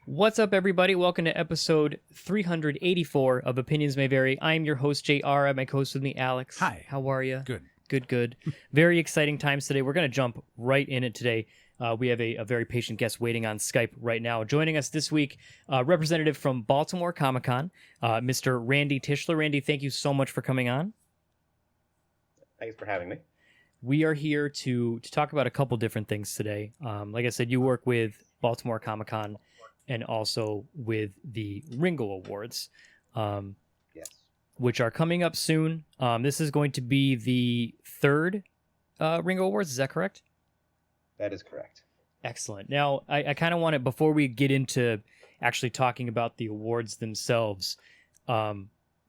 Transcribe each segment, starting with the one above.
What's up, everybody? Welcome to episode 384 of Opinions May Vary. I'm your host, JR. I have my co-host with me, Alex. Hi. How are you? Good. Good. Very exciting times today. We're going to jump right in it today. We have a very patient guest waiting on Skype right now. Joining us this week, representative from Baltimore Comic Con, Mr. Randy Tischler. Randy, thank you so much for coming on. Thanks for having me. We are here to talk about a couple different things today. Like I said, you work with Baltimore Comic Con and also with the Ringo Awards, Yes. which are coming up soon. This is going to be the third Ringo Awards. Is that correct? That is correct. Excellent. Now, I kind of want to, before we get into actually talking about the awards themselves, can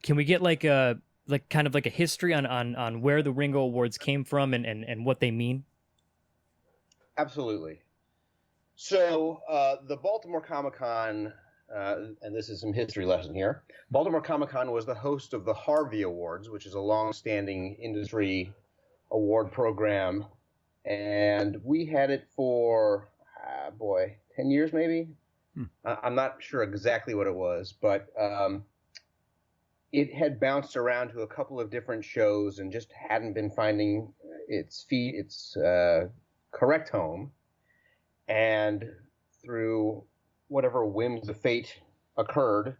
we get kind of a history on where the Ringo Awards came from and what they mean? Absolutely. So the Baltimore Comic Con, and this is some history lesson here, Baltimore Comic Con was the host of the Harvey Awards, which is a long-standing industry award program. And we had it for, 10 years maybe? I'm not sure exactly what it was, but it had bounced around to a couple of different shows and just hadn't been finding its correct home. And through whatever whims of fate occurred,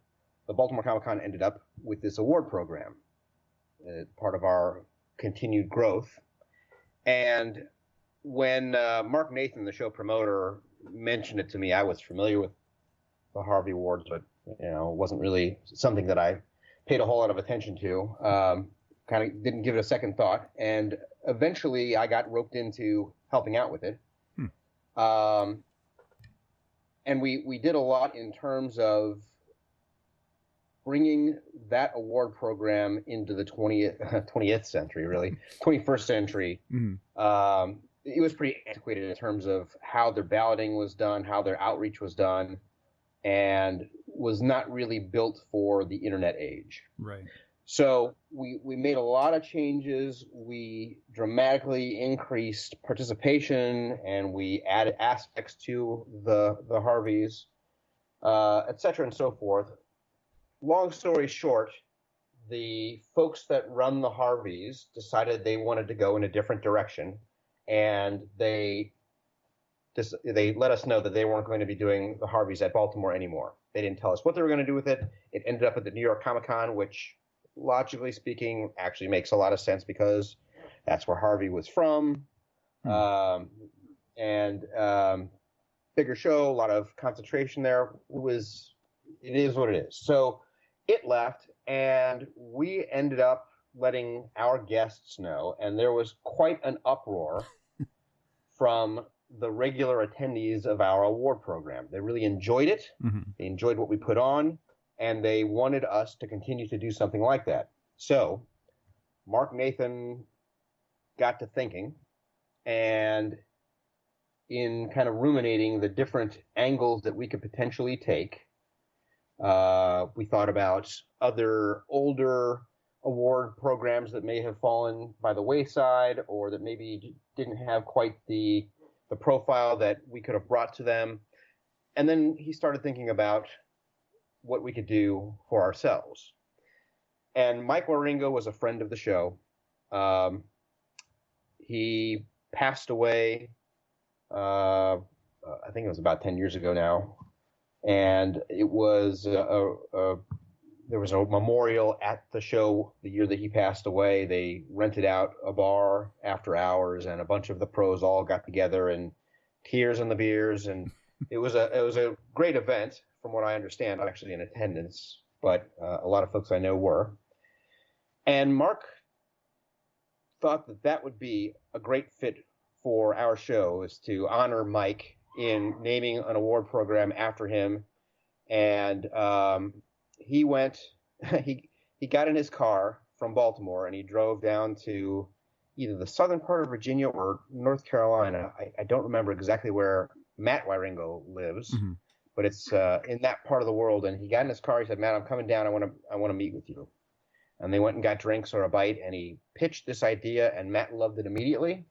the Baltimore Comic Con ended up with this award program, part of our continued growth. And when Mark Nathan, the show promoter, mentioned it to me, I was familiar with the Harvey Awards, but it wasn't really something that I paid a whole lot of attention to. Kind of didn't give it a second thought, and eventually I got roped into helping out with it. And we did a lot in terms of bringing that award program into the 20th century, really, 21st century. Mm-hmm. It was pretty antiquated in terms of how their balloting was done, how their outreach was done, and was not really built for the internet age. Right. So we made a lot of changes. We dramatically increased participation, and we added aspects to the Harveys, et cetera, and so forth. Long story short, the folks that run the Harveys decided they wanted to go in a different direction, and they let us know that they weren't going to be doing the Harveys at Baltimore anymore. They didn't tell us what they were going to do with it. It ended up at the New York Comic Con, which, logically speaking, actually makes a lot of sense because that's where Harvey was from. Bigger show, a lot of concentration there. It is what it is. So it left, and we ended up letting our guests know, and there was quite an uproar from the regular attendees of our award program. They really enjoyed it. Mm-hmm. They enjoyed what we put on, and they wanted us to continue to do something like that. So Mark Nathan got to thinking, and in kind of ruminating the different angles that we could potentially take, we thought about other older award programs that may have fallen by the wayside, or that maybe didn't have quite the profile that we could have brought to them. And then he started thinking about what we could do for ourselves. And Mike Wieringo was a friend of the show. He passed away, I think it was about 10 years ago now. And it was there was a memorial at the show the year that he passed away. They rented out a bar after hours, and a bunch of the pros all got together, and tears and the beers, and it was a great event, from what I understand. I'm actually in attendance, but a lot of folks I know were. And Mark thought that would be a great fit for our show, is to honor Mike in naming an award program after him. And he went, he got in his car from Baltimore, and he drove down to either the southern part of Virginia or North Carolina. I don't remember exactly where Matt Wieringo lives, mm-hmm. but it's in that part of the world. And he got in his car. He said, "Matt, I'm coming down. I want to meet with you." And they went and got drinks or a bite, and he pitched this idea, and Matt loved it immediately.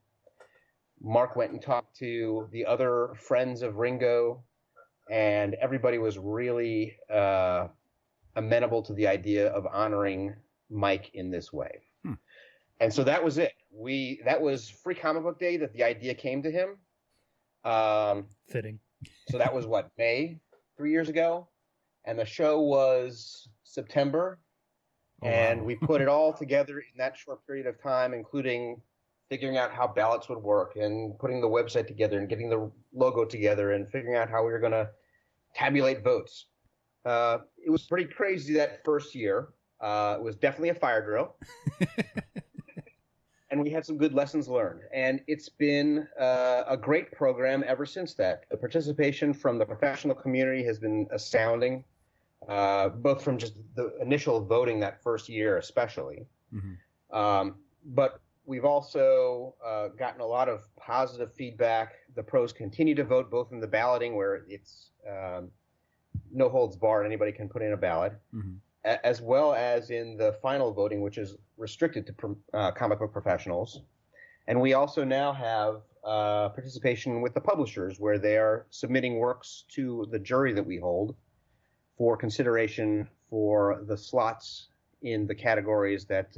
Mark went and talked to the other friends of Ringo, and everybody was really amenable to the idea of honoring Mike in this way. And so that was it. That was Free Comic Book Day that the idea came to him. Fitting. So that was what, May 3 years ago, and the show was September. And we put it all together in that short period of time, including figuring out how ballots would work and putting the website together and getting the logo together and figuring out how we were going to tabulate votes. It was pretty crazy that first year. It was definitely a fire drill. And we had some good lessons learned. And it's been a great program ever since that. The participation from the professional community has been astounding. Both from just the initial voting that first year especially. But we've also gotten a lot of positive feedback. The pros continue to vote, both in the balloting, where it's no holds barred, anybody can put in a ballot, as well as in the final voting, which is restricted to comic book professionals. And we also now have participation with the publishers, where they are submitting works to the jury that we hold for consideration for the slots in the categories that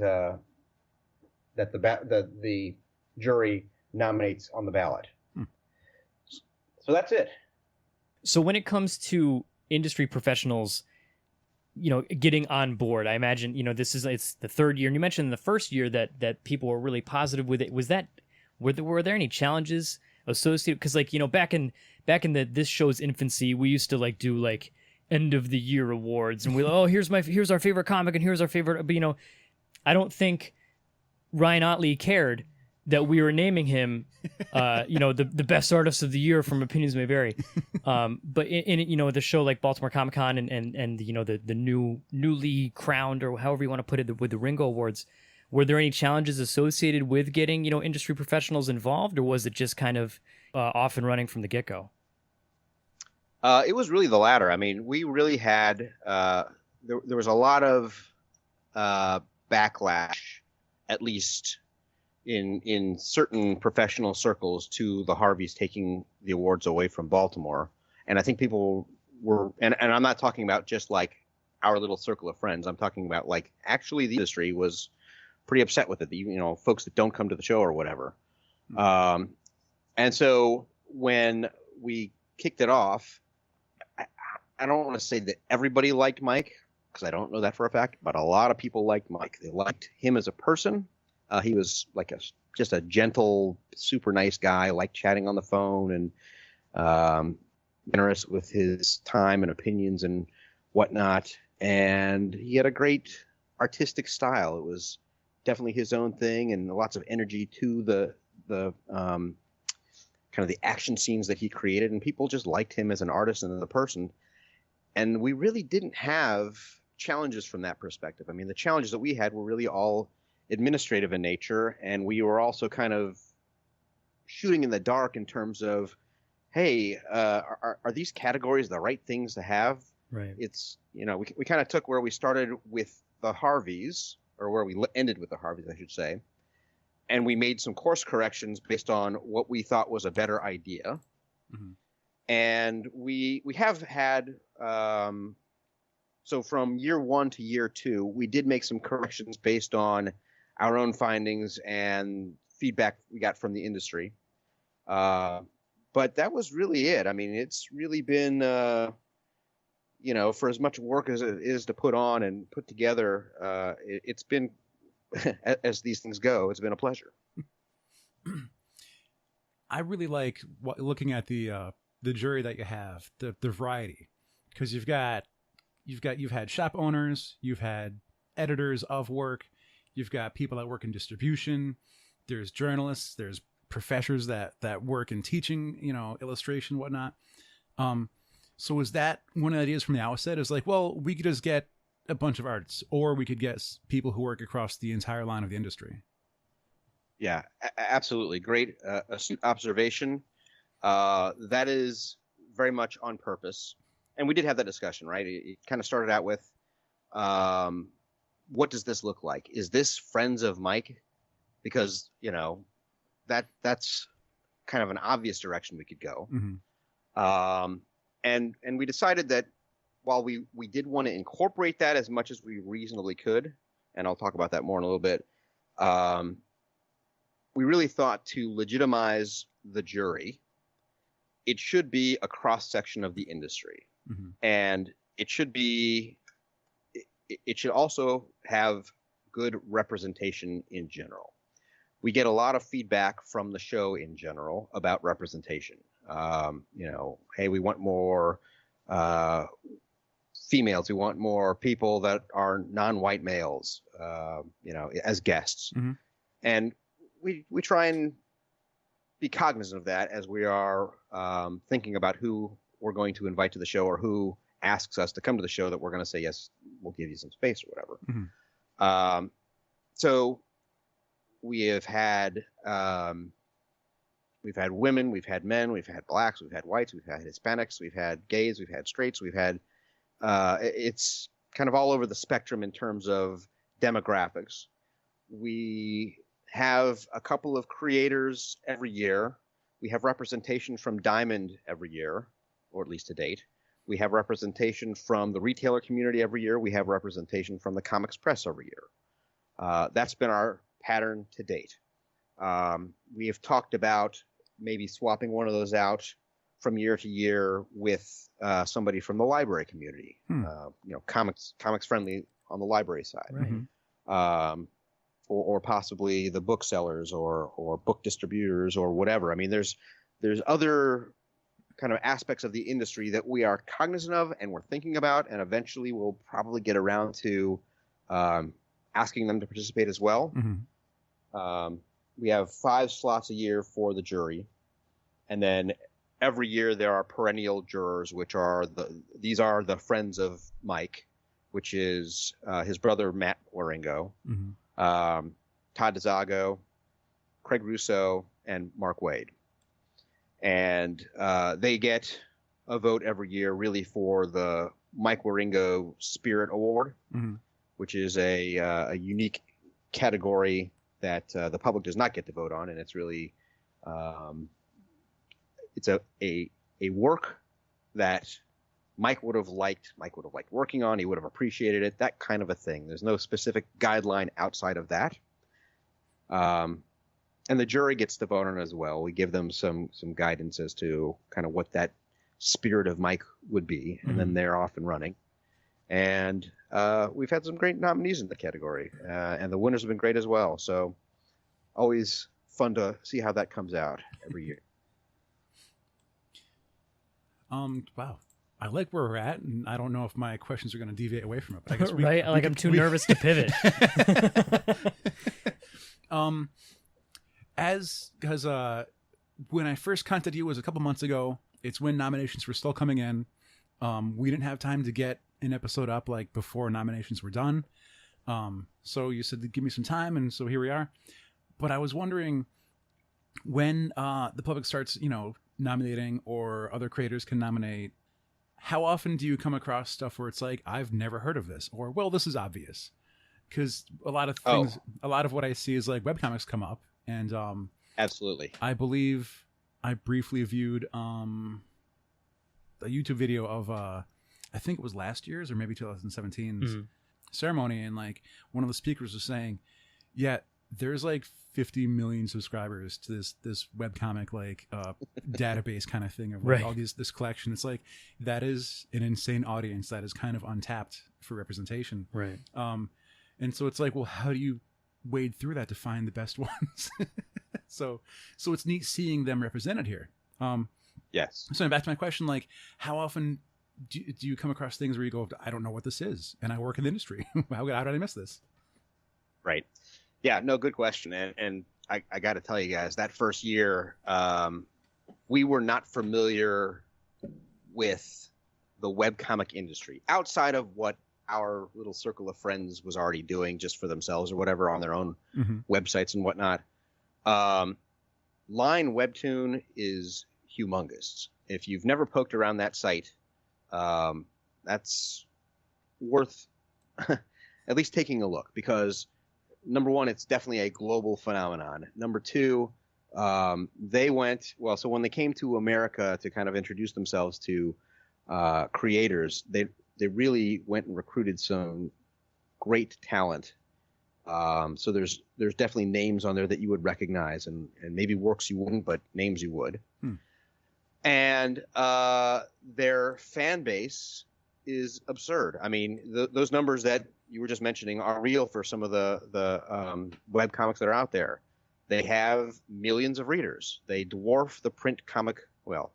the jury nominates on the ballot. So that's it. So when it comes to industry professionals, getting on board, I imagine, it's the third year, and you mentioned in the first year that people were really positive with it. Were there any challenges associated? Because back in this show's infancy, we used to do end of the year awards, and here's our favorite comic and here's our favorite, but I don't think Ryan Otley cared that we were naming him the best artist of the year from Opinions May Vary, but in the show like Baltimore Comic Con and the newly crowned, or however you want to put it, with the Ringo Awards, were there any challenges associated with getting industry professionals involved, or was it just kind of off and running from the get-go? It was really the latter. I mean, we really had there was a lot of backlash, at least in certain professional circles, to the Harveys taking the awards away from Baltimore. And I think people were, and I'm not talking about just like our little circle of friends. I'm talking about actually the industry was pretty upset with it. Folks that don't come to the show or whatever. And so when we kicked it off, I don't want to say that everybody liked Mike, because I don't know that for a fact, but a lot of people liked Mike. They liked him as a person. He was just a gentle, super nice guy, liked chatting on the phone, and generous with his time and opinions and whatnot. And he had a great artistic style. It was definitely his own thing, and lots of energy to the kind of the action scenes that he created. And people just liked him as an artist and as a person. And we really didn't have challenges from that perspective. I mean, the challenges that we had were really all administrative in nature, and we were also kind of shooting in the dark in terms of, hey, are these categories the right things to have? Right. It's, we kind of took where we started with the Harveys, or where we ended with the Harveys, I should say, and we made some course corrections based on what we thought was a better idea. And we have had, so from year one to year two, we did make some corrections based on our own findings and feedback we got from the industry. But that was really it. I mean, it's really been, for as much work as it is to put on and put together, it's been, as these things go, it's been a pleasure. I really like looking at the jury that you have, the variety, because you've had shop owners, you've had editors of work, you've got people that work in distribution, there's journalists, there's professors that work in teaching, illustration, whatnot. So is that one of the ideas from the outset? Is we could just get a bunch of artists, or we could get people who work across the entire line of the industry. Yeah, absolutely. Great astute observation. That is very much on purpose. And we did have that discussion, right? It kind of started out with, what does this look like? Is this friends of Mike? Because, that's kind of an obvious direction we could go. and we decided that while we did want to incorporate that as much as we reasonably could, and I'll talk about that more in a little bit, we really thought to legitimize the jury, it should be a cross-section of the industry. Mm-hmm. And it should also have good representation in general. We get a lot of feedback from the show in general about representation. Hey, we want more females. We want more people that are non-white males, as guests. Mm-hmm. And we try and be cognizant of that as we are thinking about who we're going to invite to the show or who asks us to come to the show, that we're going to say, yes, we'll give you some space or whatever. Mm-hmm. So we have had women, we've had men, we've had blacks, we've had whites, we've had Hispanics, we've had gays, we've had straights, we've had it's kind of all over the spectrum in terms of demographics. We have a couple of creators every year. We have representation from Diamond every year, or at least to date. We have representation from the retailer community every year. We have representation from the comics press every year. That's been our pattern to date. We have talked about maybe swapping one of those out from year to year with somebody from the library community, comics friendly on the library side. Right. Or possibly the booksellers or book distributors or whatever. I mean, there's other kind of aspects of the industry that we are cognizant of and we're thinking about, and eventually we'll probably get around to asking them to participate as well. Mm-hmm. We have 5 slots a year for the jury, and then every year there are perennial jurors, which are these are the friends of Mike, which is his brother Mike Wieringo. Mm-hmm. Todd Dezago, Craig Russo, and Mark Waid. And they get a vote every year really for the Mike Wieringo Spirit Award, mm-hmm. which is a unique category that the public does not get to vote on. And it's really it's a work that Mike would have liked working on. He would have appreciated it, that kind of a thing. There's no specific guideline outside of that. And the jury gets to vote on it as well. We give them some guidance as to kind of what that spirit of Mike would be, and then they're off and running. And we've had some great nominees in the category, and the winners have been great as well. So always fun to see how that comes out every year. Wow. I like where we're at, and I don't know if my questions are going to deviate away from it. But I guess right? I'm too nervous to pivot. Because when I first contacted you was a couple months ago. It's when nominations were still coming in. We didn't have time to get an episode up like before nominations were done. So you said to give me some time, and so here we are. But I was wondering, when the public starts, nominating, or other creators can nominate, how often do you come across stuff where it's like, I've never heard of this, or, well, this is obvious? Because a lot of things, a lot of what I see is like webcomics come up, and absolutely. I believe I briefly viewed a YouTube video of I think it was last year's or maybe 2017's ceremony, and like one of the speakers was saying, yeah, there's like 50 million subscribers to this webcomic like database kind of thing of like all this collection. It's like, that is an insane audience that is kind of untapped for representation. Right. And so it's like, well, how do you wade through that to find the best ones? So it's neat seeing them represented here. Yes. So back to my question, like, how often do you come across things where you go, I don't know what this is, and I work in the industry. How did I miss this? Right. Yeah, no, good question. And I got to tell you guys, that first year, we were not familiar with the webcomic industry outside of what our little circle of friends was already doing just for themselves or whatever on their own websites and whatnot. Line Webtoon is humongous. If you've never poked around that site, that's worth at least taking a look, because number one, it's definitely a global phenomenon. Number two, they went, well, so when they came to America to kind of introduce themselves to creators, they really went and recruited some great talent. So there's definitely names on there that you would recognize, and maybe works you wouldn't, but names you would. And their fan base is absurd. I mean, those numbers that you were just mentioning are real for some of the web comics that are out there. They have millions of readers. They dwarf the print comic. Well,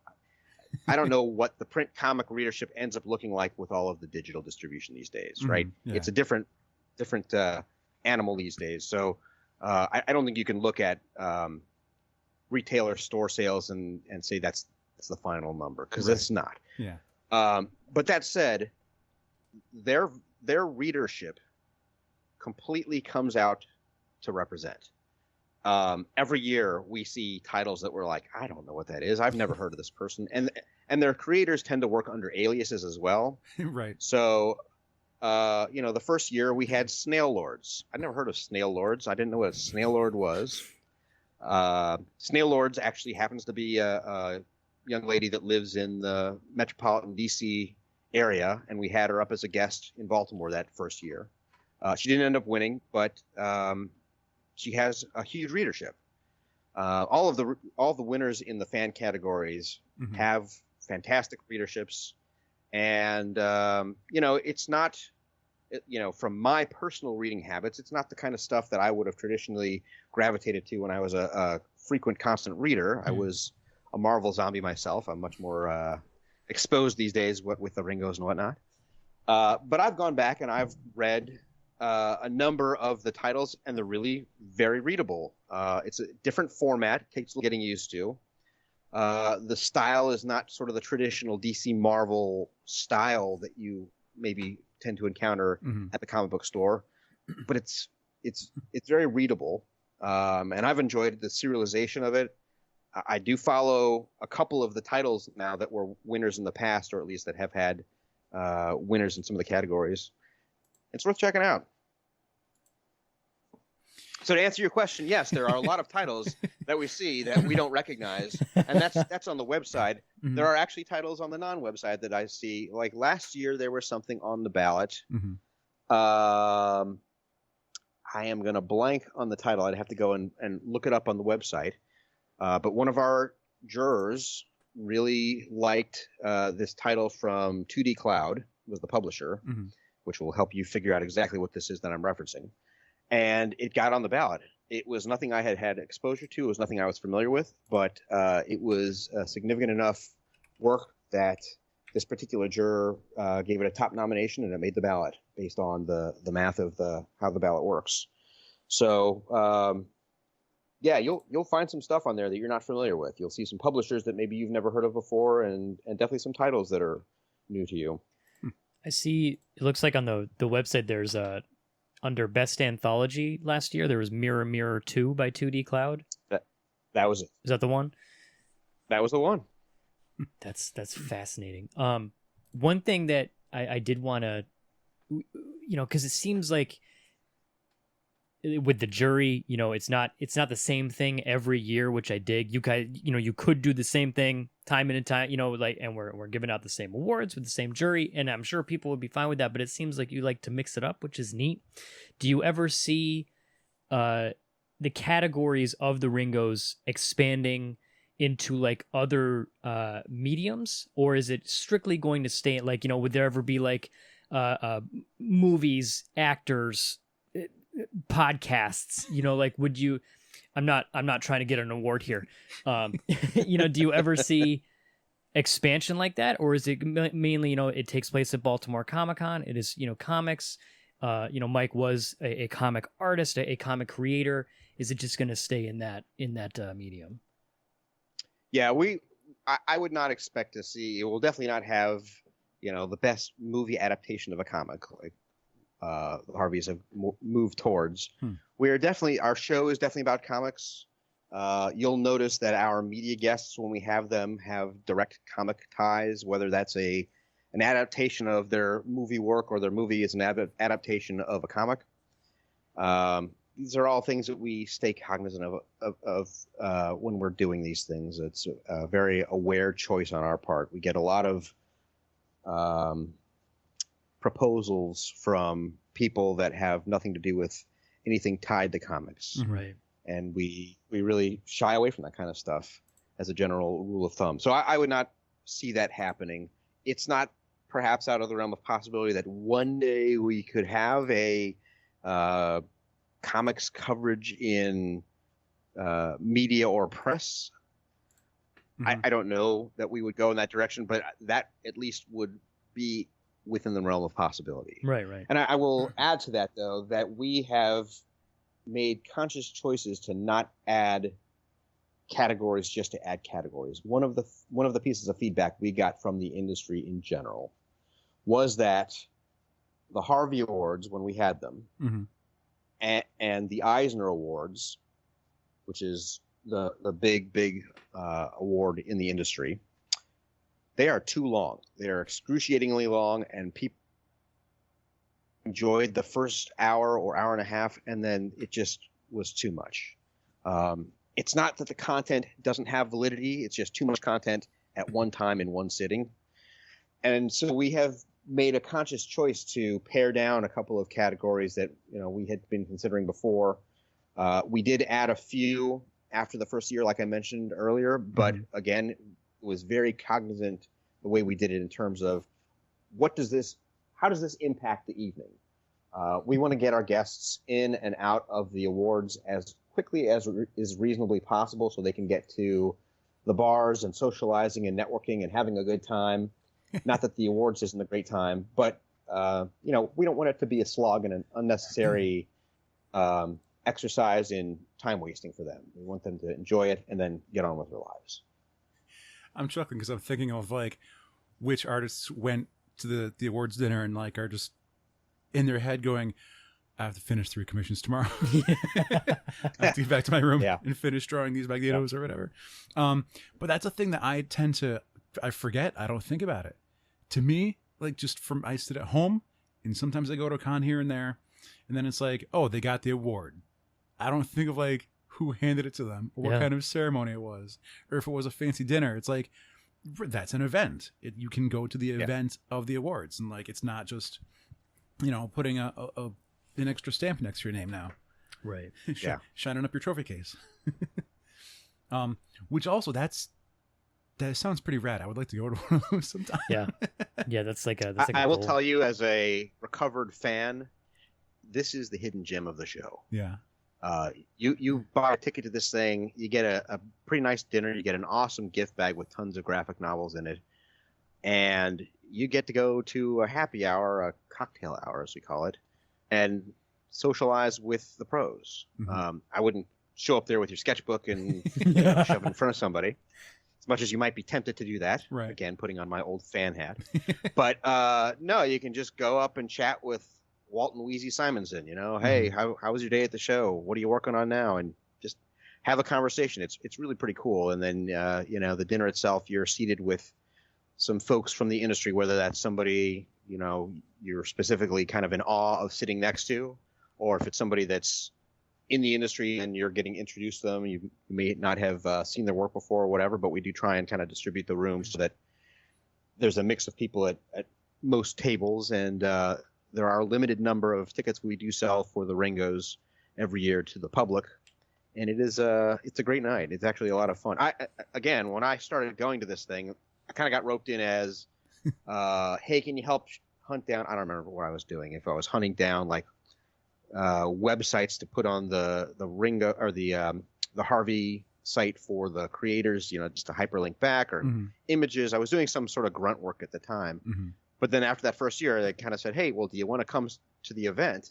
I don't know what the print comic readership ends up looking like with all of the digital distribution these days, right? Yeah. It's a different animal these days. So I don't think you can look at retailer store sales and say that's the final number, because it's not. Yeah. But that said, their readership completely comes out to represent. Every year we see titles that we're like, I don't know what that is. I've never heard of this person. And their creators tend to work under aliases as well. Right. So, the first year we had Snail Lords. I'd never heard of Snail Lords. I didn't know what a Snail Lord was. Snail Lords actually happens to be a young lady that lives in the metropolitan DC area, and we had her up as a guest in Baltimore that first year. She didn't end up winning, but she has a huge readership. All the winners in the fan categories have fantastic readerships, and it's not, from my personal reading habits, it's not the kind of stuff that I would have traditionally gravitated to when I was a frequent, constant reader. I was a Marvel zombie myself. I'm much more exposed these days with the Ringos and whatnot. But I've gone back and I've read a number of the titles, and they're really very readable. It's a different format, takes getting used to. The style is not sort of the traditional DC Marvel style that you maybe tend to encounter at the comic book store, but it's very readable, and I've enjoyed the serialization of it. I do follow a couple of the titles now that were winners in the past, or at least that have had winners in some of the categories. It's worth checking out. So to answer your question, yes, there are a lot of titles that we see that we don't recognize, and that's on the website. There are actually titles on the non-website that I see. Like last year, there was something on the ballot. I am going to blank on the title. I'd have to go and look it up on the website. But one of our jurors really liked this title from 2D Cloud, was the publisher, which will help you figure out exactly what this is that I'm referencing. And it got on the ballot. It was nothing I had exposure to. It was nothing I was familiar with, but it was significant enough work that this particular juror gave it a top nomination, and it made the ballot based on the math of how the ballot works. So, yeah, you'll find some stuff on there that you're not familiar with. You'll see some publishers that maybe you've never heard of before, and definitely some titles that are new to you. I see. It looks like on the website there's under Best Anthology last year there was Mirror Mirror 2 by 2D Cloud. That was it. Is that the one? That was the one. That's fascinating. One thing that I did want to, because it seems like with the jury, it's not the same thing every year, which I dig. You guys, you could do the same thing time and time, and we're giving out the same awards with the same jury, and I'm sure people would be fine with that, but it seems like you like to mix it up, which is neat. Do you ever see the categories of the Ringos expanding into like other mediums, or is it strictly going to stay like, would there ever be like movies, actors, podcasts, like would you, I'm not trying to get an award here, do you ever see expansion like that, or is it mainly it takes place at Baltimore Comic Con, it is comics, Mike was a comic artist, a comic creator, is it just going to stay in that medium? Yeah, I would not expect to see, it will definitely not have the best movie adaptation of a comic like the Harveys have moved towards. Our show is definitely about comics. You'll notice that our media guests, when we have them, have direct comic ties, whether that's an adaptation of their movie work or their movie is an adaptation of a comic. These are all things that we stay cognizant of when we're doing these things. It's a very aware choice on our part. We get a lot of proposals from people that have nothing to do with anything tied to comics. Right. And we really shy away from that kind of stuff as a general rule of thumb. So I would not see that happening. It's not perhaps out of the realm of possibility that one day we could have a comics coverage in media or press. Mhm. I don't know that we would go in that direction, but that at least would be within the realm of possibility. Right. Right. And I will add to that, though, that we have made conscious choices to not add categories just to add categories. One of the pieces of feedback we got from the industry in general was that the Harvey Awards, when we had them, Mhm. and the Eisner Awards, which is the big award in the industry, they are too long. They are excruciatingly long, and people enjoyed the first hour or hour and a half, and then it just was too much. It's not that the content doesn't have validity. It's just too much content at one time in one sitting. And so we have made a conscious choice to pare down a couple of categories that we had been considering before. We did add a few after the first year, like I mentioned earlier, but again, it was very cognizant the way we did it in terms of how does this impact the evening? We want to get our guests in and out of the awards as quickly as is reasonably possible so they can get to the bars and socializing and networking and having a good time. Not that the awards isn't a great time, but we don't want it to be a slog and an unnecessary exercise in time wasting for them. We want them to enjoy it and then get on with their lives. I'm chuckling because I'm thinking of like which artists went to the awards dinner and like are just in their head going, I have to finish 3 commissions tomorrow. I have to get back to my room and finish drawing these magnetos or whatever. But that's a thing that I forget. I don't think about it. To me, like I sit at home and sometimes I go to a con here and there and then it's like, oh, they got the award. I don't think of like who handed it to them or what kind of ceremony it was or if it was a fancy dinner. It's like, that's an event. You can go to the event of the awards and like, it's not just, putting an extra stamp next to your name now. Right. Shining up your trophy case. Which also that sounds pretty rad. I would like to go to one of those sometime. Yeah, that's like a I will tell you, as a recovered fan, this is the hidden gem of the show. Yeah. You buy a ticket to this thing, you get a pretty nice dinner, you get an awesome gift bag with tons of graphic novels in it, and you get to go to a happy hour, a cocktail hour as we call it, and socialize with the pros. I wouldn't show up there with your sketchbook and shove it in front of somebody, as much as you might be tempted to do that. Right. Again, putting on my old fan hat. But no, you can just go up and chat with Walt and Wheezy Simonson. Hey, how was your day at the show? What are you working on now? And just have a conversation. It's really pretty cool. And then the dinner itself, you're seated with some folks from the industry, whether that's somebody you're specifically kind of in awe of sitting next to, or if it's somebody that's in the industry and you're getting introduced to them. You may not have seen their work before or whatever, but we do try and kind of distribute the room so that there's a mix of people at most tables, and there are a limited number of tickets we do sell for the Ringos every year to the public, and it's a great night. It's actually a lot of fun. Again, when I started going to this thing, I kind of got roped in as, hey, can you help hunt down? I don't remember what I was doing. If I was hunting down like websites to put on the Ringo or the Harvey site for the creators, just to hyperlink back or images. I was doing some sort of grunt work at the time. But then after that first year, they kind of said, hey, well, do you want to come to the event?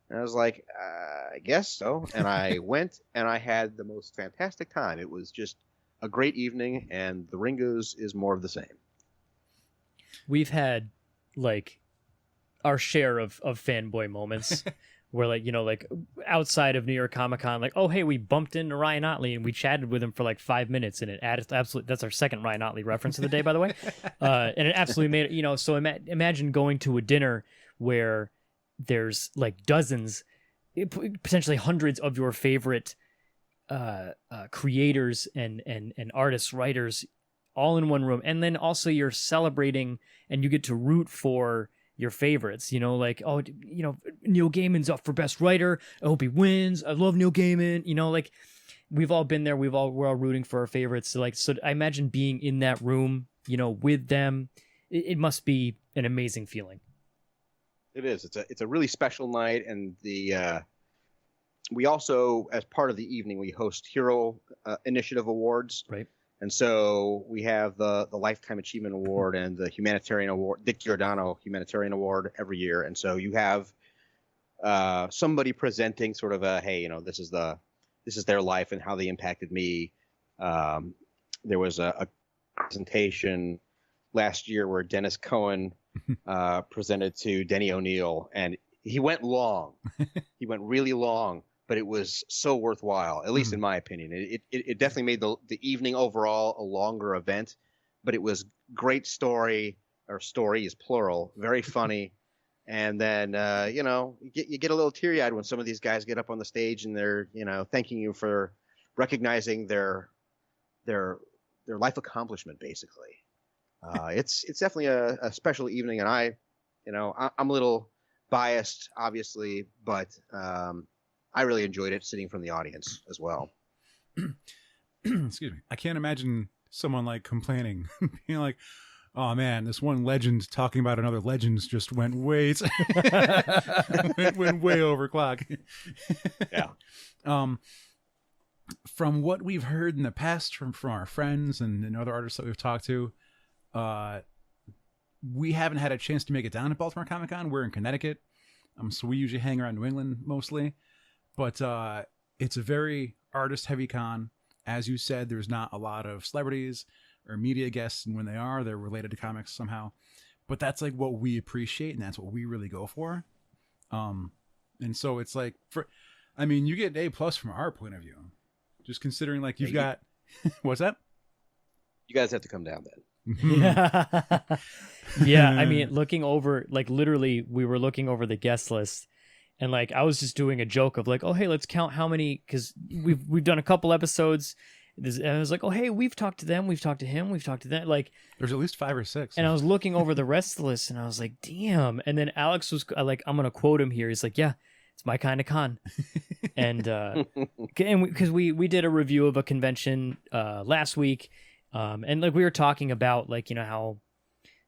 And I was like, I guess so. And I went and I had the most fantastic time. It was just a great evening, and the Ringos is more of the same. We've had like our share of fanboy moments where like outside of New York Comic Con, like, oh, hey, we bumped into Ryan Otley and we chatted with him for like 5 minutes, and it added absolutely, that's our second Ryan Otley reference of the day, by the way. And it absolutely made it, so imagine going to a dinner where there's like dozens, potentially hundreds of your favorite creators and artists, writers all in one room. And then also you're celebrating and you get to root for your favorites, like, oh, Neil Gaiman's up for best writer. I hope he wins. I love Neil Gaiman. Like we've all been there. we're all rooting for our favorites. So I imagine being in that room, with them, it must be an amazing feeling. It is. It's a really special night. And we also, as part of the evening, we host Hero Initiative Awards. Right. And so we have the Lifetime Achievement Award and the Humanitarian Award, Dick Giordano Humanitarian Award every year. And so you have somebody presenting sort of hey, this is their life and how they impacted me. There was a presentation last year where Dennis Cohen presented to Denny O'Neil, and he went long. He went really long. But it was so worthwhile, at least in my opinion. It definitely made the evening overall a longer event, but it was great story, or stories plural, very funny. And then, you get a little teary-eyed when some of these guys get up on the stage and they're, thanking you for recognizing their life accomplishment, basically. It's definitely a special evening, and I'm a little biased, obviously, but I really enjoyed it sitting from the audience as well. Excuse me. I can't imagine someone like complaining, being like, "Oh man, this one legend talking about another legend just went way went way over clock." Yeah. From what we've heard in the past from our friends and other artists that we've talked to, we haven't had a chance to make it down to Baltimore Comic Con. We're in Connecticut, so we usually hang around New England mostly. But it's a very artist-heavy con. As you said, there's not a lot of celebrities or media guests, and when they are, they're related to comics somehow. But that's like what we appreciate, and that's what we really go for. And so it's like, you get an A+ from our point of view. Just considering, like, you've got... What's that? You guys have to come down then. Yeah, looking over, like, literally, we were looking over the guest list, and like I was just doing a joke of like, oh hey, let's count how many, because we've done a couple episodes, and I was like, oh hey, we've talked to them, we've talked to him, we've talked to them, like there's at least 5 or 6. And I was looking over the rest of the list, and I was like, damn. And then Alex was like, I'm gonna quote him here. He's like, yeah, it's my kind of con. And because we did a review of a convention last week, and like we were talking about like how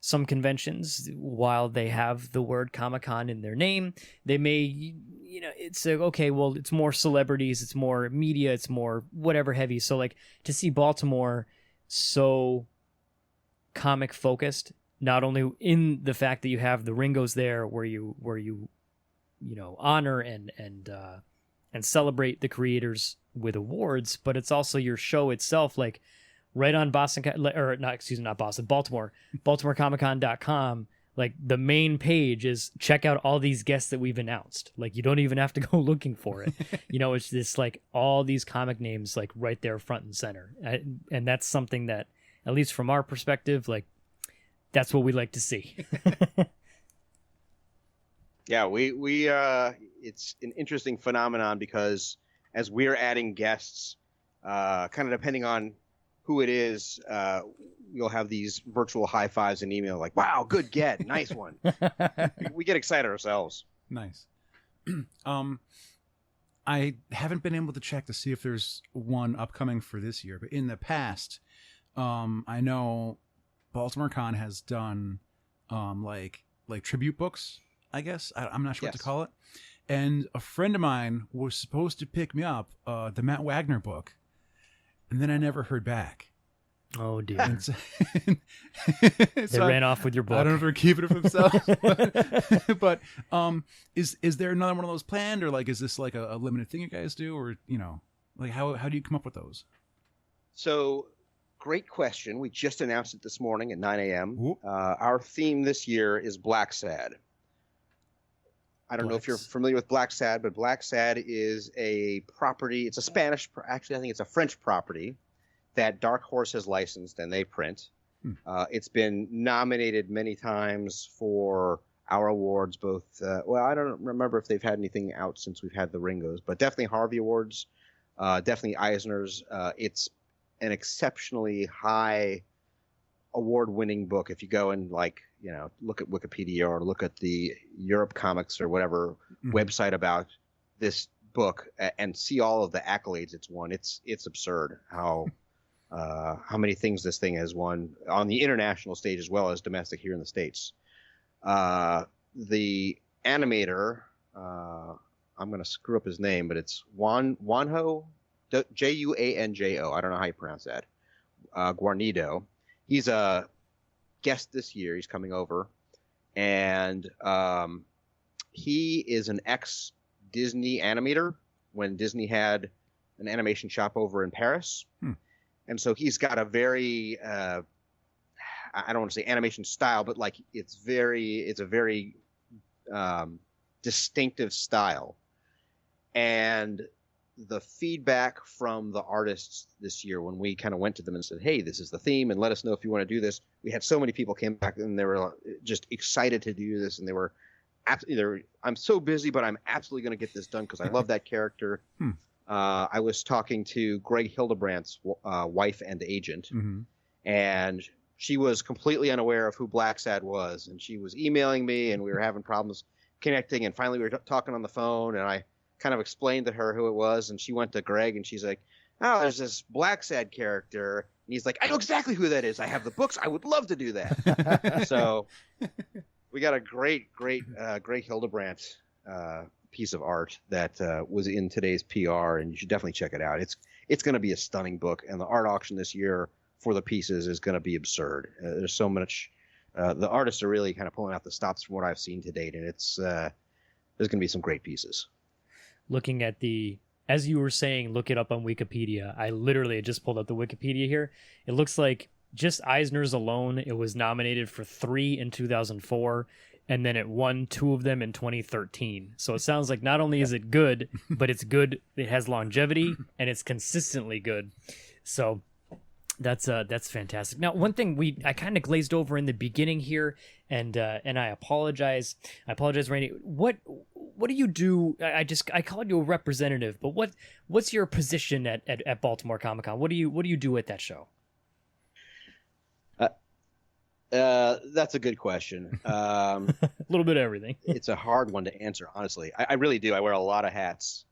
some conventions, while they have the word Comic-Con in their name, they may, it's like, okay, well, it's more celebrities, it's more media, it's more whatever heavy. So like to see Baltimore so comic focused, not only in the fact that you have the Ringos there where you honor and celebrate the creators with awards, but it's also your show itself, like right on BaltimoreComicCon.com, like the main page is check out all these guests that we've announced. Like you don't even have to go looking for it. It's this like all these comic names like right there front and center. And that's something that, at least from our perspective, like that's what we like to see. Yeah, we it's an interesting phenomenon because as we're adding guests, kind of depending on who it is, you'll have these virtual high fives and email like, wow, good get, nice one. We get excited ourselves. Nice. I haven't been able to check to see if there's one upcoming for this year, but in the past, I know Baltimore Con has done like tribute books, I guess. I'm not sure what to call it. And a friend of mine was supposed to pick me up the Matt Wagner book, and then I never heard back. Oh dear! They So ran off with your book. I don't know if they're keeping it for themselves, but is there another one of those planned, or like is this like a limited thing you guys do, or like how do you come up with those? So, great question. We just announced it this morning at 9 a.m. Our theme this year is Black Sad. I don't know if you're familiar with Black Sad, but Black Sad is a property. It's a Spanish, actually, I think it's a French property that Dark Horse has licensed and they print. It's been nominated many times for our awards, both, I don't remember if they've had anything out since we've had the Ringos, but definitely Harvey Awards, definitely Eisner's. It's an exceptionally high award-winning book. If you go and look at Wikipedia or look at the Europe Comics or whatever website about this book and see all of the accolades it's won, it's absurd how many things this thing has won on the international stage as well as domestic here in the States. The animator, I'm going to screw up his name, but it's Juanjo, Juanjo. I don't know how you pronounce that. Guarnido. He's a guest this year. He's coming over, and he is an ex-Disney animator when Disney had an animation shop over in Paris. And so he's got a very, I don't want to say animation style, but like it's a very distinctive style. And the feedback from the artists this year, when we kind of went to them and said, hey, this is the theme and let us know if you want to do this. We had so many people came back and they were just excited to do this. And they were absolutely, I'm so busy, but I'm absolutely going to get this done because I love that character. I was talking to Greg Hildebrandt's wife and agent, and she was completely unaware of who Black Sad was. And she was emailing me and we were having problems connecting. And finally we were talking on the phone and I kind of explained to her who it was. And she went to Greg and she's like, oh, there's this Black Sad character. And he's like, I know exactly who that is. I have the books. I would love to do that. So we got a great Greg Hildebrandt piece of art that was in today's PR, and you should definitely check it out. It's going to be a stunning book, and the art auction this year for the pieces is going to be absurd. There's so much. The artists are really kind of pulling out the stops from what I've seen to date, and it's there's going to be some great pieces. Looking at as you were saying, look it up on Wikipedia. I literally just pulled up the Wikipedia here. It looks like just Eisner's alone, it was nominated for 3 in 2004, and then it won 2 of them in 2013. So it sounds like not only is it good, but it's good. It has longevity, and it's consistently good. So that's fantastic. Now, one thing I kind of glazed over in the beginning here, and I apologize. Randy. What do you do? I called you a representative, but what's your position at Baltimore Comic Con? What do you do at that show? That's a good question. A little bit of everything. It's a hard one to answer, honestly. I really do. I wear a lot of hats.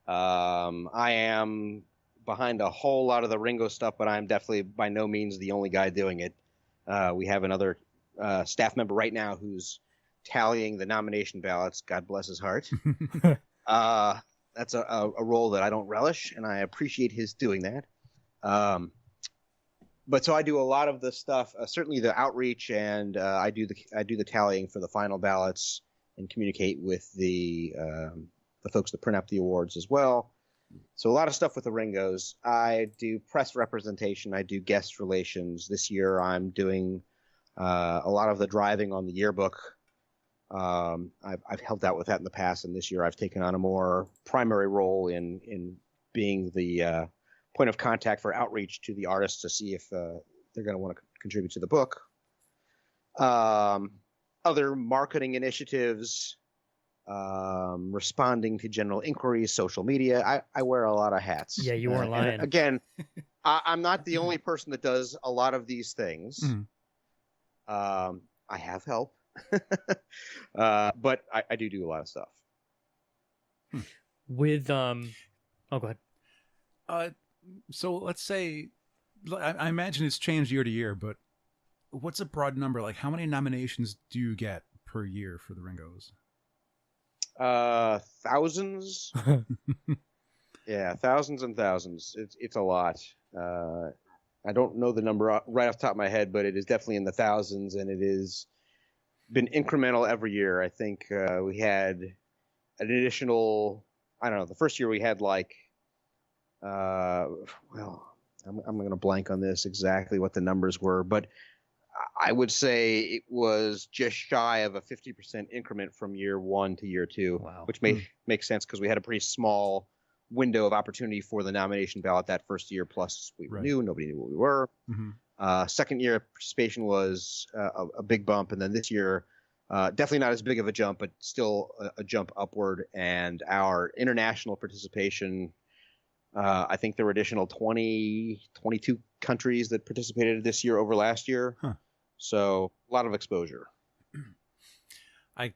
I am behind a whole lot of the Ringo stuff, but I'm definitely by no means the only guy doing it. We have another staff member right now who's tallying the nomination ballots. God bless his heart. That's a role that I don't relish, and I appreciate his doing that. But so I do a lot of the stuff, certainly the outreach, and I do the tallying for the final ballots and communicate with the folks that print up the awards as well. So a lot of stuff with the Ringos. I do press representation. I do guest relations. This year I'm doing a lot of the driving on the yearbook. I've helped out with that in the past, and this year I've taken on a more primary role in being the point of contact for outreach to the artists to see if they're going to want to contribute to the book. Other marketing initiatives, responding to general inquiries, social media. I wear a lot of hats. Yeah, you weren't lying. Again, I'm not the only person that does a lot of these things. I have help, but I do a lot of stuff. With oh, go ahead. So let's say, I imagine it's changed year to year, but what's a broad number? Like, how many nominations do you get per year for the Ringos? Thousands. Yeah, thousands and thousands. It's a lot. I don't know the number right off the top of my head, but it is definitely in the thousands, and it has been incremental every year. I think we had an additional, I don't know, the first year we had like, well, I'm going to blank on this exactly what the numbers were, but I would say it was just shy of a 50% increment from year 1 to year 2, wow. Which makes sense because we had a pretty small window of opportunity for the nomination ballot that first year. Plus, we were new; nobody knew what we were. Second year participation was a big bump, and then this year, definitely not as big of a jump, but still a jump upward. And our international participation I think there were additional 22 countries that participated this year over last year. Huh. So a lot of exposure. I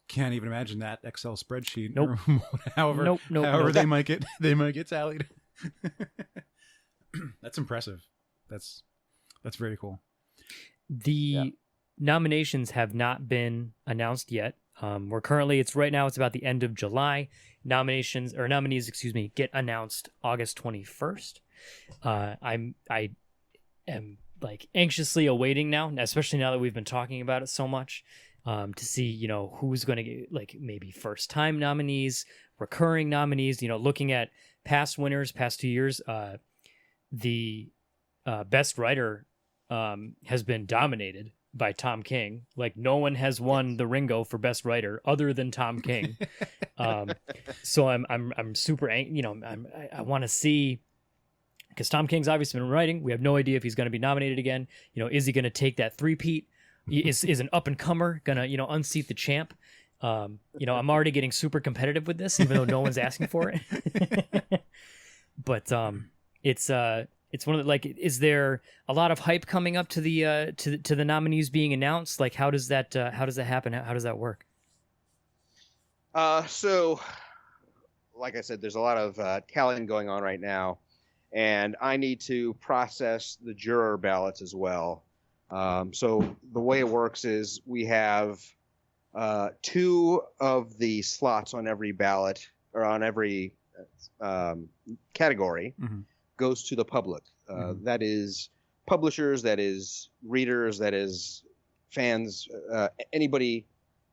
can't even imagine that Excel spreadsheet. Nope. however Nope. they might get tallied. That's impressive. That's very cool. The nominations have not been announced yet. We're currently, it's about the end of July. Nominees, get announced August 21st. I am like anxiously awaiting now, especially now that we've been talking about it so much, to see, who's going to get like maybe first time nominees, recurring nominees, looking at past winners, past 2 years. The best writer has been dominated by Tom King. Like no one has won the Ringo for best writer other than Tom King. So I'm super, I want to see, because Tom King's obviously been writing. We have no idea if he's going to be nominated again. Is he going to take that three-peat? Is an up and comer going to unseat the champ? I'm already getting super competitive with this, even though no one's asking for it. But it's one of the, like, is there a lot of hype coming up to the nominees being announced? Like, how does that happen? How does that work? So, like I said, there's a lot of tallying going on right now, and I need to process the juror ballots as well. So the way it works is we have 2 of the slots on every ballot or on every category. Mm-hmm. Goes to the public. That is publishers, that is readers, that is fans. Anybody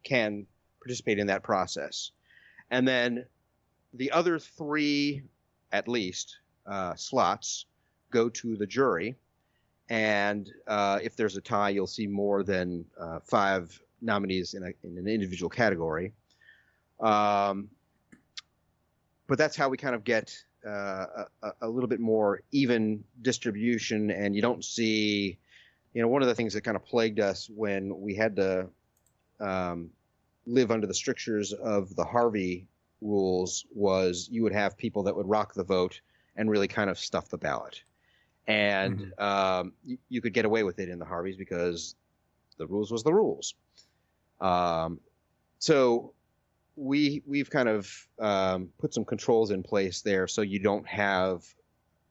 can participate in that process. And then the other 3, at least, slots go to the jury. And if there's a tie, you'll see more than 5 nominees in an individual category. But that's how we kind of get a little bit more even distribution, and you don't see, one of the things that kind of plagued us when we had to live under the strictures of the Harvey rules was you would have people that would rock the vote and really kind of stuff the ballot. And you could get away with it in the Harveys because the rules was the rules. So we've kind of put some controls in place there so you don't have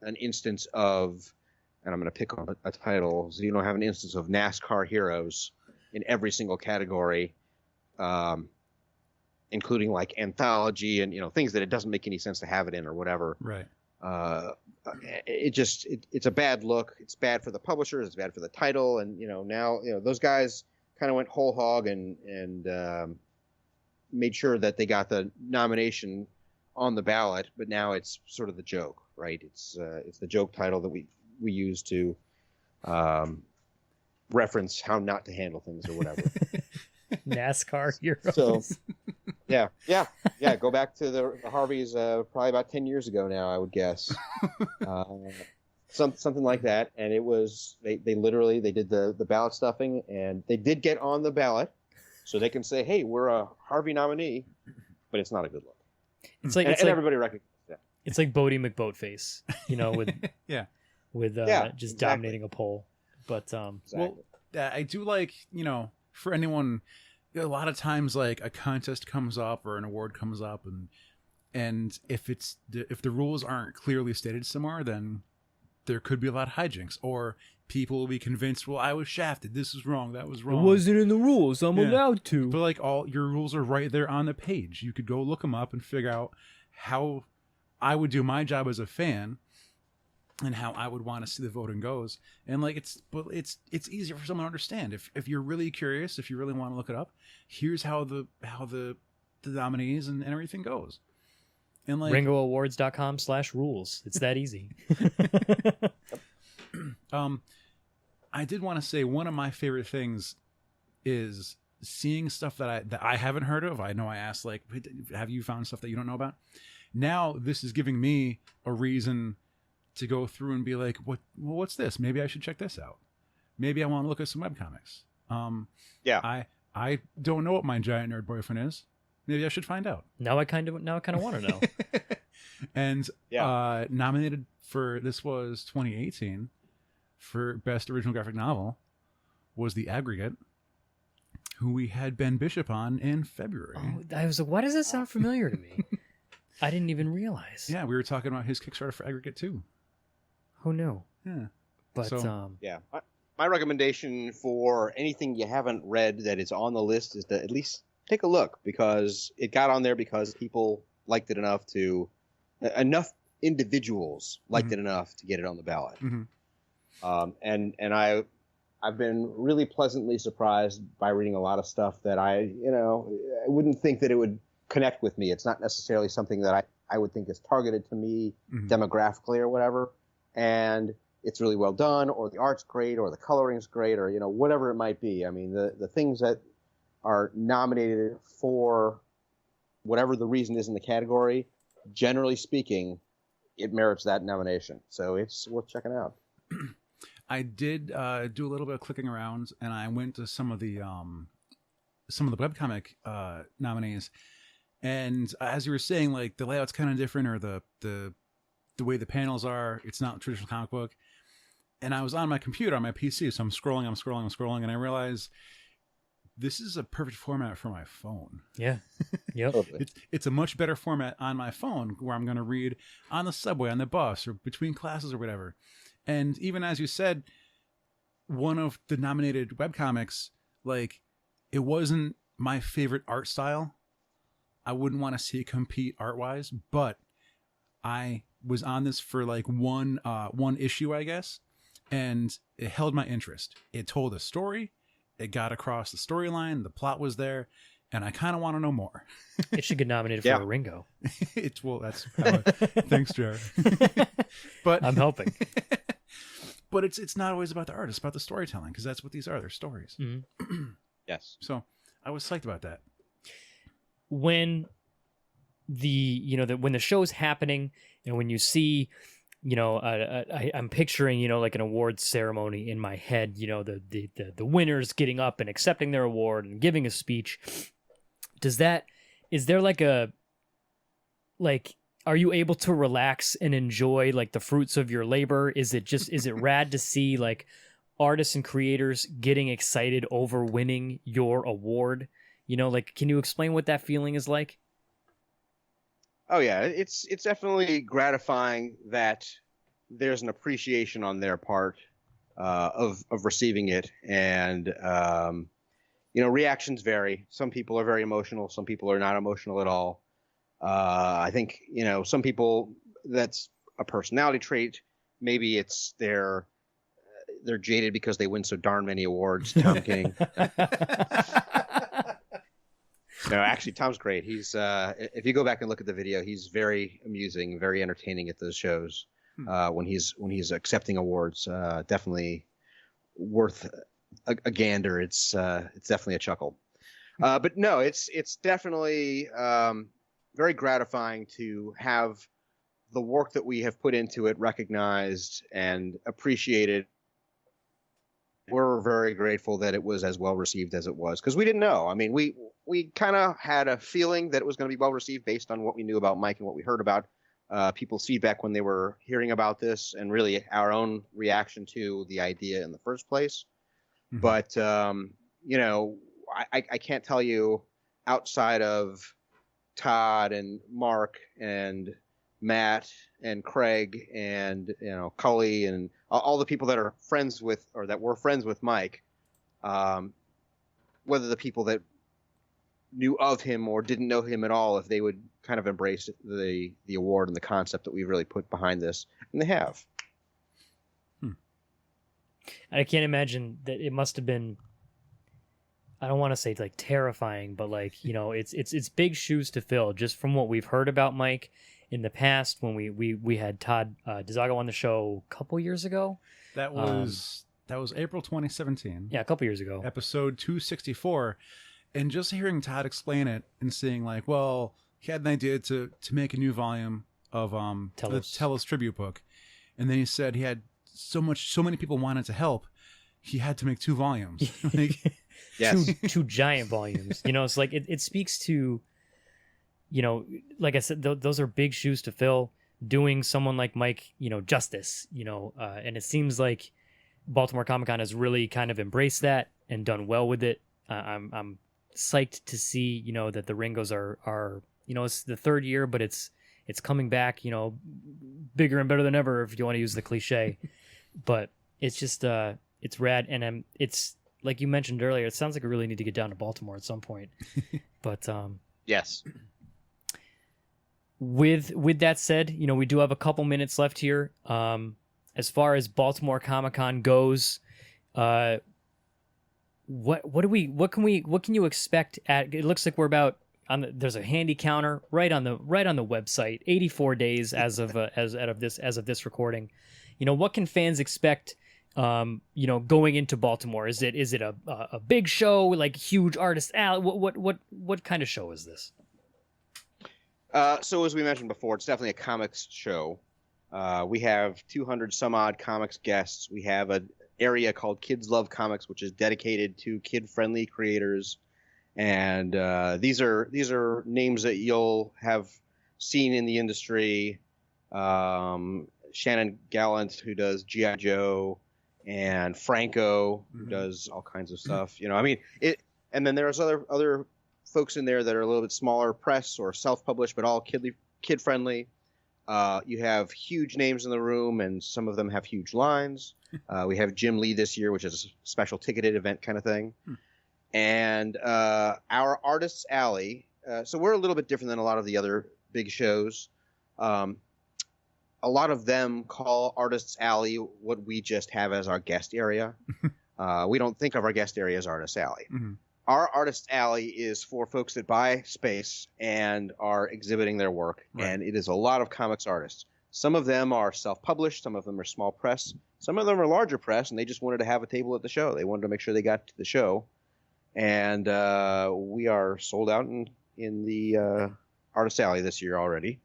an instance of, and I'm going to pick on a title, so you don't have an instance of NASCAR heroes in every single category, including like anthology and things that it doesn't make any sense to have it in or whatever. Right. It's a bad look. It's bad for the publishers. It's bad for the title. And now those guys kind of went whole hog and made sure that they got the nomination on the ballot, but now it's sort of the joke, right? It's the joke title that we use to reference how not to handle things or whatever. NASCAR heroes. So, yeah. Go back to the Harveys, probably about 10 years ago now, I would guess. Something like that, and it was they did the ballot stuffing, and they did get on the ballot. So they can say, "Hey, we're a Harvey nominee," but it's not a good look. It's like everybody recognizes that. It's like Bodie McBoatface, with just exactly. dominating a poll. But Exactly. Well, I do like for anyone, a lot of times like a contest comes up or an award comes up, and if the rules aren't clearly stated somewhere, then there could be a lot of hijinks, or people will be convinced, well, I was shafted. This is wrong. That was wrong. It wasn't in the rules. I'm allowed to. But like all your rules are right there on the page. You could go look them up and figure out how I would do my job as a fan and how I would want to see the voting goes. And like it's easier for someone to understand. If you're really curious, if you really want to look it up, here's how the nominees and everything goes. And like RingoAwards.com/rules. It's that easy. I did want to say one of my favorite things is seeing stuff that I haven't heard of. I know I asked, like, have you found stuff that you don't know about? Now this is giving me a reason to go through and be like, what's this? Maybe I should check this out. Maybe I want to look at some webcomics. I don't know what my giant nerd boyfriend is. Maybe I should find out. Now I kind of want to know. And nominated for, this was 2018, for Best Original Graphic Novel was The Aggregate, who we had Ben Bishop on in February. Oh, I was like, why does that sound familiar to me? I didn't even realize. Yeah, we were talking about his Kickstarter for Aggregate too. Who knew? Yeah. But So- Yeah. My recommendation for anything you haven't read that is on the list is to at least take a look, because it got on there because people liked it enough to, enough individuals liked it enough to get it on the ballot. Mhm. And I've been really pleasantly surprised by reading a lot of stuff that I wouldn't think that it would connect with me. It's not necessarily something that I would think is targeted to me demographically or whatever. And it's really well done, or the art's great, or the coloring's great, or whatever it might be. I mean, the things that are nominated for whatever the reason is in the category, generally speaking, it merits that nomination. So it's worth checking out. I did do a little bit of clicking around, and I went to some of the webcomic nominees. And as you were saying, like, the layout's kind of different, or the way the panels are, it's not a traditional comic book. And I was on my computer, on my PC, so I'm scrolling, and I realized this is a perfect format for my phone. yeah. Yep. It's a much better format on my phone, where I'm going to read on the subway, on the bus, or between classes or whatever. And even as you said, one of the nominated webcomics, like, it wasn't my favorite art style. I wouldn't want to see it compete art-wise, but I was on this for like one issue, I guess, and it held my interest. It told a story. It got across the storyline. The plot was there, and I kind of want to know more. It should get nominated for a Ringo. That's thanks, Jared. But I'm helping. But it's not always about the art. It's about the storytelling, because that's what these are. They're stories. Mm-hmm. Yes. So I was psyched about that. When when the show's happening, and when you see, I'm picturing, like an awards ceremony in my head, the winners getting up and accepting their award and giving a speech. Is there are you able to relax and enjoy like the fruits of your labor? Is it rad to see like artists and creators getting excited over winning your award? Can you explain what that feeling is like? Oh yeah, it's definitely gratifying that there's an appreciation on their part of receiving it, and reactions vary. Some people are very emotional, some people are not emotional at all. I think some people, that's a personality trait. Maybe it's they're jaded because they win so darn many awards. Tom King. No, actually, Tom's great. He's if you go back and look at the video, he's very amusing, very entertaining at those shows. When he's accepting awards, definitely worth a gander. It's definitely a chuckle. But no, it's definitely very gratifying to have the work that we have put into it recognized and appreciated. We're very grateful that it was as well received as it was, because we didn't know. I mean, we kind of had a feeling that it was going to be well received based on what we knew about Mike and what we heard about people's feedback when they were hearing about this, and really our own reaction to the idea in the first place. Mm-hmm. But I can't tell you, outside of Todd and Mark and Matt and Craig and Cully and all the people that are friends with, or that were friends with Mike, whether the people that knew of him or didn't know him at all, if they would kind of embrace the award and the concept that we really put behind this, and they have. I can't imagine that it must have been, I don't want to say like terrifying, but like, it's big shoes to fill, just from what we've heard about Mike in the past, when we had Todd Dezago on the show a couple years ago. That was April 2017. Yeah, a couple years ago. Episode 264. And just hearing Todd explain it and seeing like, well, he had an idea to make a new volume of the Tellos Tribute book. And then he said he had so many people wanted to help, he had to make 2 volumes. Like, yes. two giant volumes. It's like it speaks to you know, like I said, those are big shoes to fill. Doing someone like Mike, you know, justice, you know, and it seems like Baltimore Comic Con has really kind of embraced that and done well with it. I'm psyched to see, you know, that the Ringos are you know, it's the third year, but it's coming back, you know, bigger and better than ever, if you want to use the cliche. But it's just it's rad, and it's like you mentioned earlier. It sounds like we really need to get down to Baltimore at some point. But Yes. With that said, you know, we do have a couple minutes left here. As far as Baltimore Comic Con goes, what can you expect at? It looks like we're about there's a handy counter right on the website. 84 days as of this recording. You know, what can fans expect? You know, going into Baltimore, is it a big show, like huge artist alley? What kind of show is this? So as we mentioned before, it's definitely a comics show. We have 200 some odd comics guests. We have an area called Kids Love Comics, which is dedicated to kid-friendly creators. And these are names that you'll have seen in the industry. Shannon Gallant, who does G.I. Joe, and Franco, who does all kinds of stuff. You know, I mean, and then there's other folks in there that are a little bit smaller press or self-published, but all kid-friendly. You have huge names in the room, and some of them have huge lines. We have Jim Lee this year, which is a special ticketed event kind of thing. And our Artists Alley, so we're a little bit different than a lot of the other big shows. A lot of them call Artists Alley what we just have as our guest area. We don't think of our guest area as Artists Alley. Our Artists Alley is for folks that buy space and are exhibiting their work, and it is a lot of comics artists. Some of them are self-published, some of them are small press, some of them are larger press, and they just wanted to have a table at the show. They wanted to make sure they got to the show, and we are sold out in the Artists Alley this year already.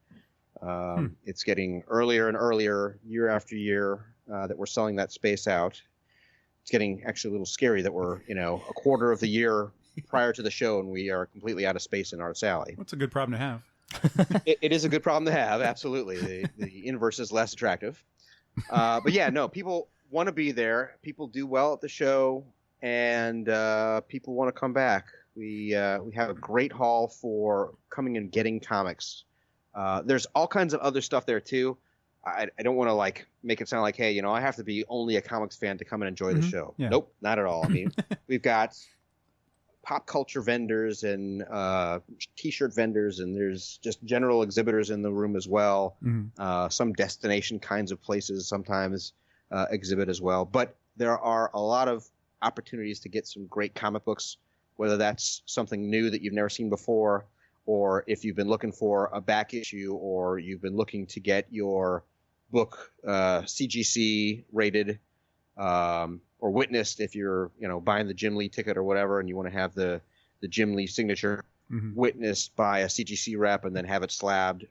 It's getting earlier and earlier year after year that we're selling that space out. It's getting actually a little scary that we're, you know, a quarter of the year prior to the show and we are completely out of space in Artists Alley. That's a good problem to have. It is a good problem to have, absolutely. The inverse is less attractive. But yeah, no, people want to be there. People do well at the show, and people want to come back. We have a great hall for coming and getting comics. There's all kinds of other stuff there too. I don't want to like make it sound like, hey, you know, I have to be only a comics fan to come and enjoy the show. Yeah. Nope, not at all. I mean, we've got pop culture vendors and T-shirt vendors, and there's just general exhibitors in the room as well. Some destination kinds of places sometimes exhibit as well. But there are a lot of opportunities to get some great comic books, whether that's something new that you've never seen before, or if you've been looking for a back issue, or you've been looking to get your book CGC rated or witnessed, if you're, you know, buying the Jim Lee ticket or whatever, and you want to have the Jim Lee signature witnessed by a CGC rep and then have it slabbed.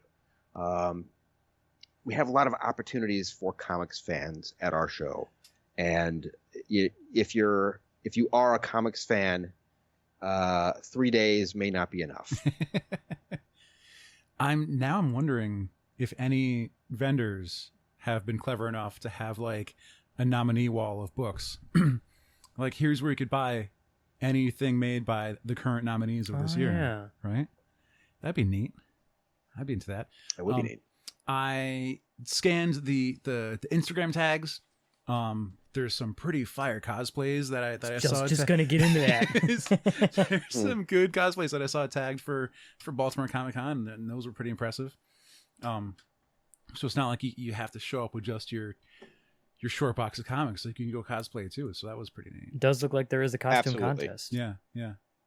We have a lot of opportunities for comics fans at our show, and if you are a comics fan, 3 days may not be enough. I'm wondering if any vendors have been clever enough to have like a nominee wall of books. Like, here's where you could buy anything made by the current nominees of this year. Yeah. Right? That'd be neat. I'd be into that. That would be neat. I scanned the Instagram tags. There's some pretty fire cosplays that I saw. Just gonna get into that. There's some good cosplays that I saw tagged for Baltimore Comic Con, and those were pretty impressive. So it's not like you have to show up with just your short box of comics. Like, you can go cosplay too. So that was pretty neat. It does look like there is a costume Absolutely. contest. Yeah.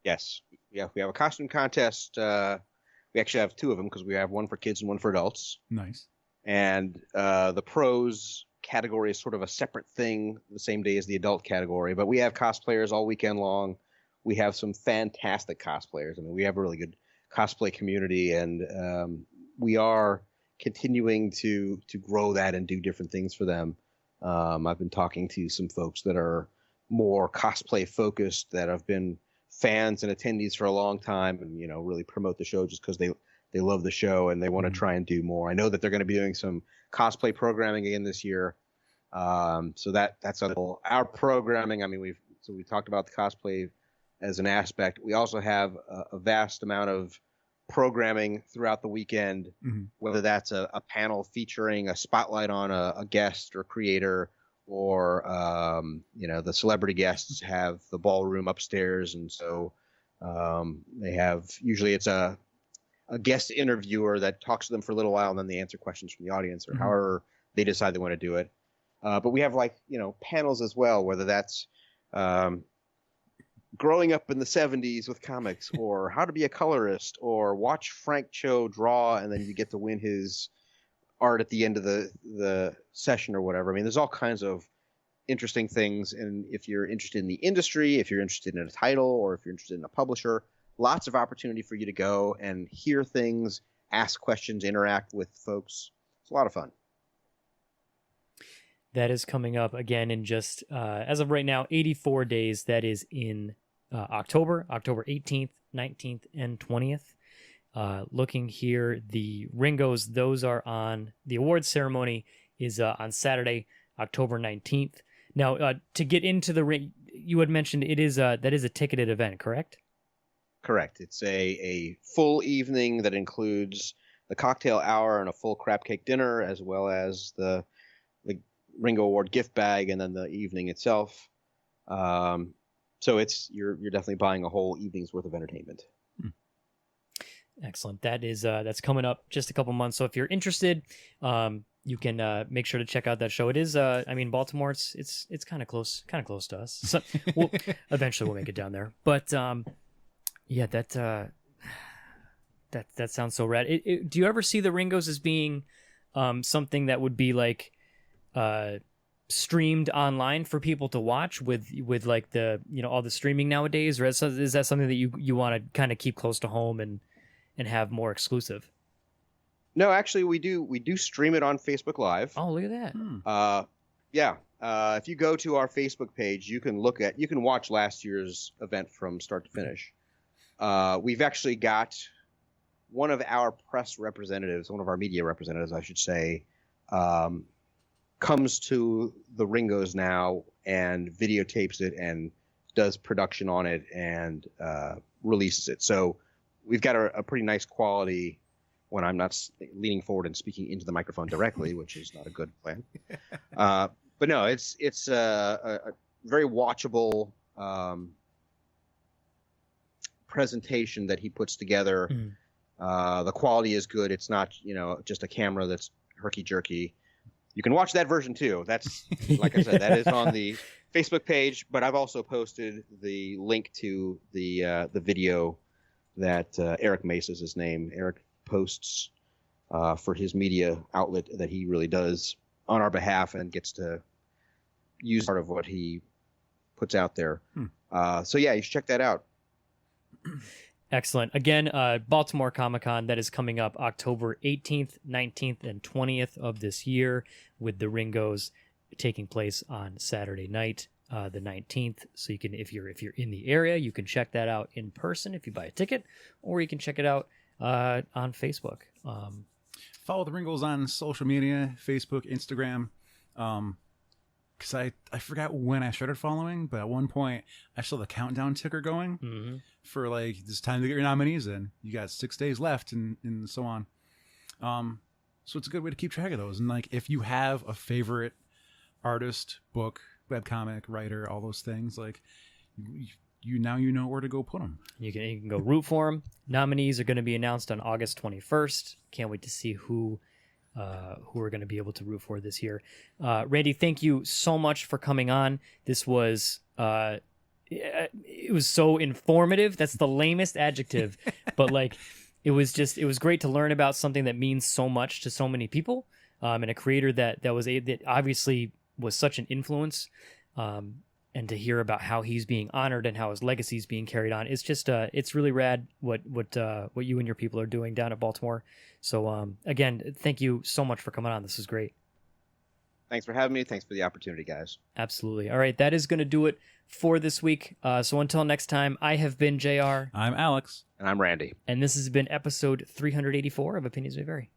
Yes. Yeah, we have a costume contest. We actually have two of them because we have one for kids and one for adults. Nice. And the pros category is sort of a separate thing the same day as the adult category. But we have cosplayers all weekend long. We have some fantastic cosplayers. I mean, we have a really good cosplay community, and we are continuing to grow that and do different things for them. I've been talking to some folks that are more cosplay focused, that have been fans and attendees for a long time, and, you know, really promote the show just because they they love the show and they want to try and do more. I know that they're going to be doing some cosplay programming again this year. So that's our programming. I mean, we talked about the cosplay as an aspect. We also have a vast amount of programming throughout the weekend, whether that's a panel featuring a spotlight on a guest or creator, or the celebrity guests have the ballroom upstairs, and so they have, usually it's a guest interviewer that talks to them for a little while, and then they answer questions from the audience, or however they decide they want to do it. But we have panels as well, whether that's growing up in the 70s with comics, or how to be a colorist, or watch Frank Cho draw and then you get to win his art at the end of the session or whatever. I mean, there's all kinds of interesting things. And if you're interested in the industry, if you're interested in a title, or if you're interested in a publisher, lots of opportunity for you to go and hear things, ask questions, interact with folks. It's a lot of fun. That is coming up again in just, as of right now, 84 days. That is in October 18th, 19th, and 20th. Looking here, the Ringos, those are on, the awards ceremony is on Saturday, October 19th. Now, to get into the ring, you had mentioned that is a ticketed event, correct? Correct. It's a full evening that includes the cocktail hour and a full crab cake dinner, as well as the Ringo Award gift bag, and then the evening itself. So you're definitely buying a whole evening's worth of entertainment. Excellent. That is that's coming up just a couple months. So if you're interested, you can make sure to check out that show. It is Baltimore. It's kind of close to us. So eventually we'll make it down there. But yeah, that sounds so rad. Do you ever see the Ringos as being something that would be like streamed online for people to watch with like the all the streaming nowadays, or is that something that you want to kind of keep close to home and have more exclusive? No, actually we do stream it on Facebook Live. Oh, look at that. Yeah. If you go to our Facebook page, you can watch last year's event from start to finish. We've actually got one of our press representatives, one of our media representatives, I should say, comes to the Ringos now and videotapes it and does production on it and releases it. So we've got a pretty nice quality when I'm not leaning forward and speaking into the microphone directly, which is not a good plan. But no, it's a very watchable presentation that he puts together. The quality is good. It's not just a camera that's herky jerky. You can watch that version too. That's, like I said, that is on the Facebook page, but I've also posted the link to the video that Eric Mace is his name. Eric posts for his media outlet that he really does on our behalf and gets to use part of what he puts out there. So yeah, you should check that out. Excellent. Again, Baltimore Comic Con, that is coming up October 18th, 19th, and 20th of this year, with the Ringos taking place on Saturday night, the 19th. So you can, if you're in the area, you can check that out in person if you buy a ticket, or you can check it out on Facebook. Follow the Ringos on social media, Facebook, Instagram. Because I forgot when I started following, but at one point I saw the countdown ticker going for like, it's time to get your nominees in. You got 6 days left and so on. So it's a good way to keep track of those. And like, if you have a favorite artist, book, webcomic, writer, all those things, like you know where to go put them. You can go root for them. Nominees are going to be announced on August 21st. Can't wait to see who we're going to be able to root for this year. Randy, thank you so much for coming on. This was it was so informative. That's the lamest adjective, but like it was great to learn about something that means so much to so many people, and a creator that obviously was such an influence, and to hear about how he's being honored and how his legacy is being carried on. It's just it's really rad what you and your people are doing down at Baltimore. So again, thank you so much for coming on. This is great. Thanks for having me. Thanks for the opportunity, guys. Absolutely. All right, that is going to do it for this week. So until next time, I have been JR. I'm Alex. And I'm Randy. And this has been episode 384 of Opinions May Vary.